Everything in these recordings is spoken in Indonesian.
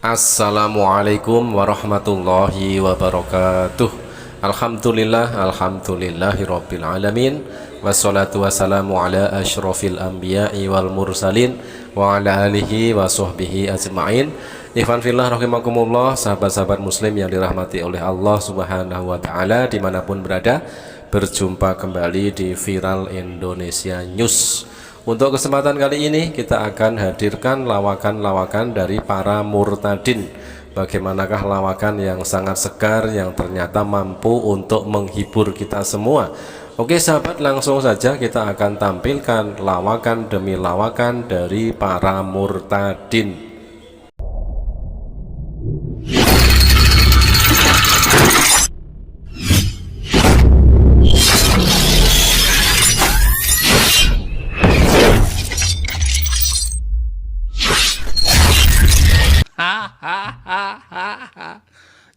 Assalamualaikum warahmatullahi wabarakatuh. Alhamdulillahirabbil alamin. Wassalatu wassalamu ala asyrofil anbiya'i wal mursalin wa ala alihi wa sahbihi ajma'in. Ikhwan fillah rahimakumullah, sahabat-sahabat muslim yang dirahmati oleh Allah subhanahu wa ta'ala dimanapun berada, berjumpa kembali di Viral Indonesia News. Untuk kesempatan kali ini kita akan hadirkan lawakan-lawakan dari para murtadin. Bagaimanakah lawakan yang sangat segar yang ternyata mampu untuk menghibur kita semua. Oke sahabat, langsung saja kita akan tampilkan lawakan demi lawakan dari para murtadin.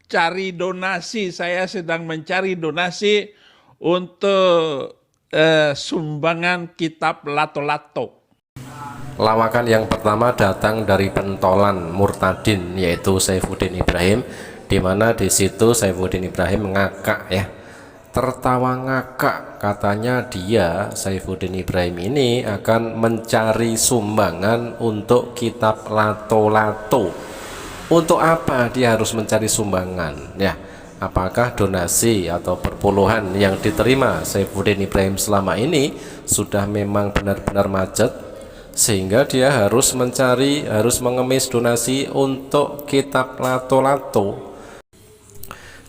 Cari donasi, saya sedang mencari donasi untuk sumbangan kitab Lato-Lato. Lawakan yang pertama datang dari pentolan murtadin, yaitu Saifuddin Ibrahim, di mana di situ Saifuddin Ibrahim ngakak ya, tertawa ngakak. Katanya dia, Saifuddin Ibrahim ini, akan mencari sumbangan untuk kitab Lato-Lato. Untuk apa dia harus mencari sumbangan ya? Apakah donasi atau perpuluhan yang diterima Saifuddin Ibrahim selama ini sudah memang benar-benar macet sehingga dia harus mengemis donasi untuk kitab Lato-Lato?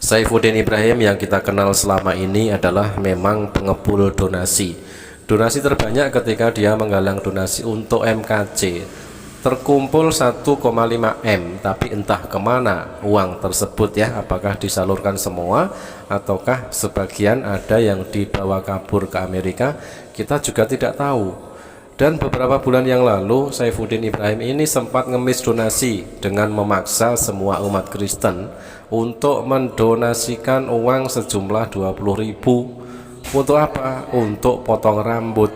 Saifuddin Ibrahim yang kita kenal selama ini adalah memang pengepul donasi. Donasi terbanyak ketika dia menggalang donasi untuk MKC. Terkumpul 1,5 M, tapi entah kemana uang tersebut ya, apakah disalurkan semua ataukah sebagian ada yang dibawa kabur ke Amerika, kita juga tidak tahu. Dan beberapa bulan yang lalu Saifuddin Ibrahim ini sempat ngemis donasi dengan memaksa semua umat Kristen untuk mendonasikan uang sejumlah 20.000. Untuk apa? Untuk potong rambut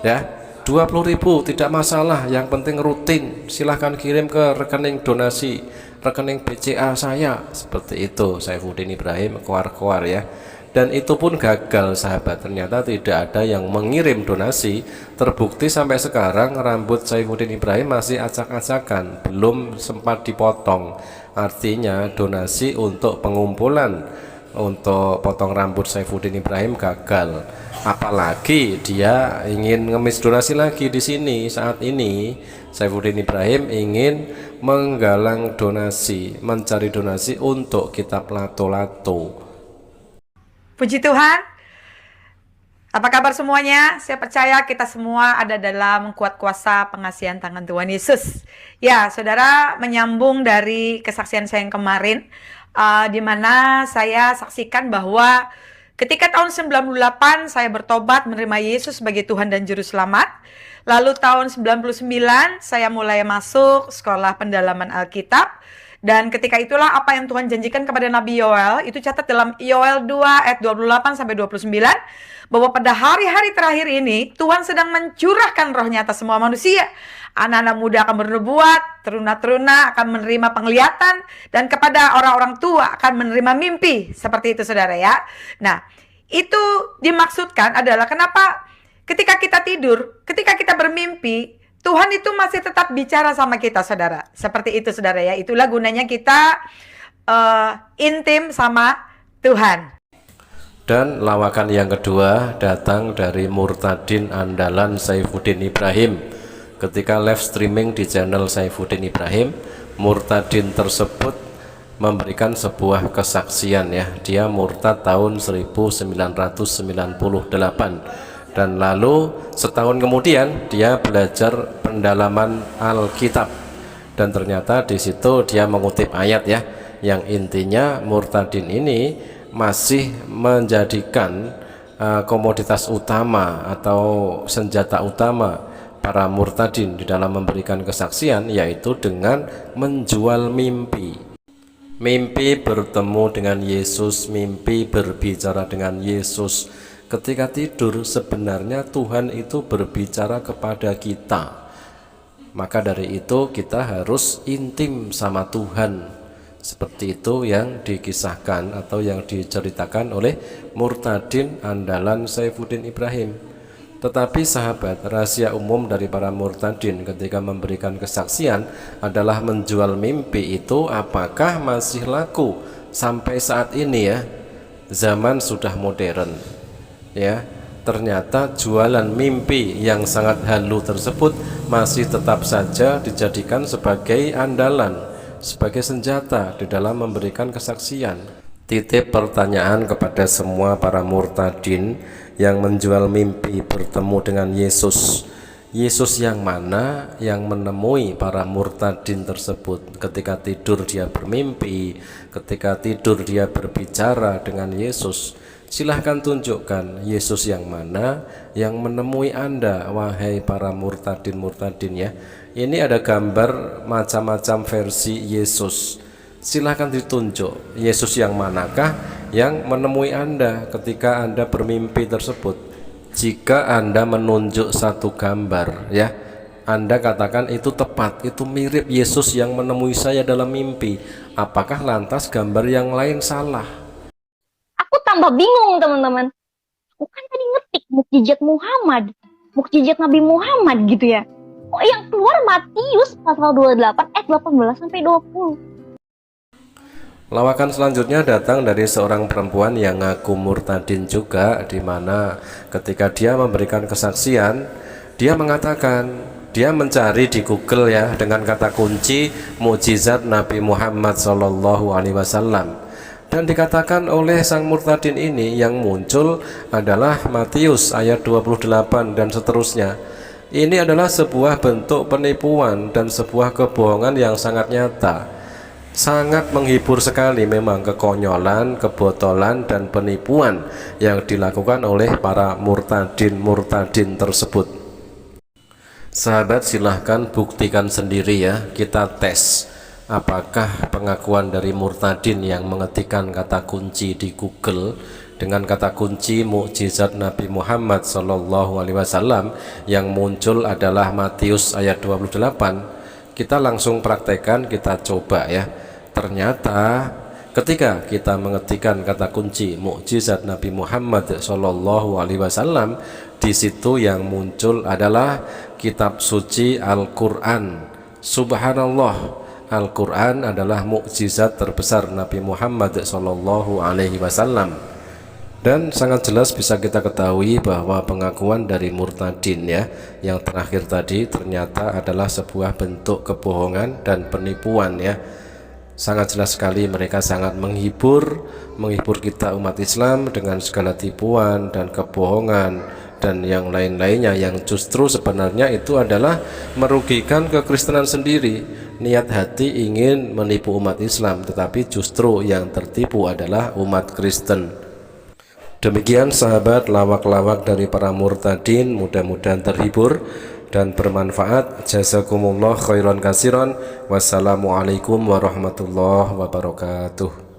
ya. 20.000 tidak masalah, yang penting rutin, silahkan kirim ke rekening donasi, rekening BCA saya. Seperti itu Saifuddin Ibrahim keluar-keluar ya. Dan itu pun gagal sahabat, ternyata tidak ada yang mengirim donasi. Terbukti sampai sekarang rambut Saifuddin Ibrahim masih acak-acakan, belum sempat dipotong. Artinya donasi untuk pengumpulan untuk potong rambut Saifuddin Ibrahim gagal. Apalagi dia ingin ngemis donasi lagi di sini. Saat ini Saifuddin Ibrahim ingin menggalang donasi, mencari donasi untuk kitab Lato-Lato. Puji Tuhan. Apa kabar semuanya? Saya percaya kita semua ada dalam kuat kuasa pengasihan tangan Tuhan Yesus. Ya, saudara, menyambung dari kesaksian saya yang kemarin, di mana saya saksikan bahwa ketika tahun 98 saya bertobat menerima Yesus sebagai Tuhan dan Juru Selamat. Lalu tahun 99 saya mulai masuk sekolah pendalaman Alkitab. Dan ketika itulah apa yang Tuhan janjikan kepada Nabi Yoel, itu catat dalam Yoel 2 ayat 28-29, bahwa pada hari-hari terakhir ini Tuhan sedang mencurahkan rohnya atas semua manusia. Anak-anak muda akan bernubuat, teruna-teruna akan menerima penglihatan, dan kepada orang-orang tua akan menerima mimpi. Seperti itu saudara ya. Nah, itu dimaksudkan adalah kenapa ketika kita tidur, ketika kita bermimpi, Tuhan itu masih tetap bicara sama kita saudara. Seperti itu saudara ya. Itulah gunanya kita intim sama Tuhan. Dan lawakan yang kedua datang dari murtadin andalan Saifuddin Ibrahim. Ketika live streaming di channel Saifuddin Ibrahim, murtadin tersebut memberikan sebuah kesaksian ya. Dia murtad tahun 1998. Dan lalu setahun kemudian dia belajar pendalaman Alkitab, dan ternyata di situ dia mengutip ayat ya, yang intinya murtadin ini masih menjadikan komoditas utama atau senjata utama para murtadin di dalam memberikan kesaksian, yaitu dengan menjual mimpi. Mimpi bertemu dengan Yesus, mimpi berbicara dengan Yesus. Ketika tidur sebenarnya Tuhan itu berbicara kepada kita. Maka dari itu kita harus intim sama Tuhan. Seperti itu yang dikisahkan atau yang diceritakan oleh murtadin andalan Saifuddin Ibrahim. Tetapi sahabat, rahasia umum dari para murtadin ketika memberikan kesaksian adalah menjual mimpi itu apakah masih laku sampai saat ini ya. Zaman sudah modern ya. Ternyata jualan mimpi yang sangat halu tersebut masih tetap saja dijadikan sebagai andalan, sebagai senjata di dalam memberikan kesaksian. Titip pertanyaan kepada semua para murtadin yang menjual mimpi bertemu dengan Yesus. Yesus yang mana yang menemui para murtadin tersebut? Ketika tidur dia bermimpi, ketika tidur dia berbicara dengan Yesus. Silahkan tunjukkan Yesus yang mana yang menemui Anda, wahai para murtadin ya. Ini ada gambar macam-macam versi Yesus. Silahkan ditunjuk Yesus yang manakah yang menemui Anda ketika Anda bermimpi tersebut. Jika Anda menunjuk satu gambar ya, Anda katakan itu tepat, itu mirip Yesus yang menemui saya dalam mimpi. Apakah lantas gambar yang lain salah? Aku tambah bingung teman-teman. Aku kan tadi ngetik mukjizat Muhammad, mukjizat Nabi Muhammad gitu ya. Kok yang keluar Matius pasal 28 ayat 18 sampai 20. Lawakan selanjutnya datang dari seorang perempuan yang ngaku murtadin juga, di mana ketika dia memberikan kesaksian, dia mengatakan dia mencari di Google ya dengan kata kunci mukjizat Nabi Muhammad SAW. Dan dikatakan oleh sang murtadin ini yang muncul adalah Matius ayat 28 dan seterusnya. Ini adalah sebuah bentuk penipuan dan sebuah kebohongan yang sangat nyata. Sangat menghibur sekali memang kekonyolan, kebotolan dan penipuan yang dilakukan oleh para murtadin tersebut. Sahabat, silahkan buktikan sendiri ya, kita tes apakah pengakuan dari murtadin yang mengetikkan kata kunci di Google dengan kata kunci mukjizat Nabi Muhammad SAW yang muncul adalah Matius ayat 28. Kita langsung praktekkan, kita coba ya. Ternyata ketika kita mengetikkan kata kunci mukjizat Nabi Muhammad SAW, di situ yang muncul adalah kitab suci Al-Quran. Subhanallah, Al-Quran adalah mukjizat terbesar Nabi Muhammad SAW. Dan sangat jelas bisa kita ketahui bahwa pengakuan dari murtadin ya yang terakhir tadi ternyata adalah sebuah bentuk kebohongan dan penipuan ya. Sangat jelas sekali mereka sangat menghibur kita umat Islam dengan segala tipuan dan kebohongan dan yang lain-lainnya yang justru sebenarnya itu adalah merugikan kekristenan sendiri. Niat hati ingin menipu umat Islam, tetapi justru yang tertipu adalah umat Kristen. Demikian sahabat, lawak-lawak dari para murtadin, mudah-mudahan terhibur dan bermanfaat. Jazakumullah khairan katsiran. Wassalamualaikum warahmatullahi wabarakatuh.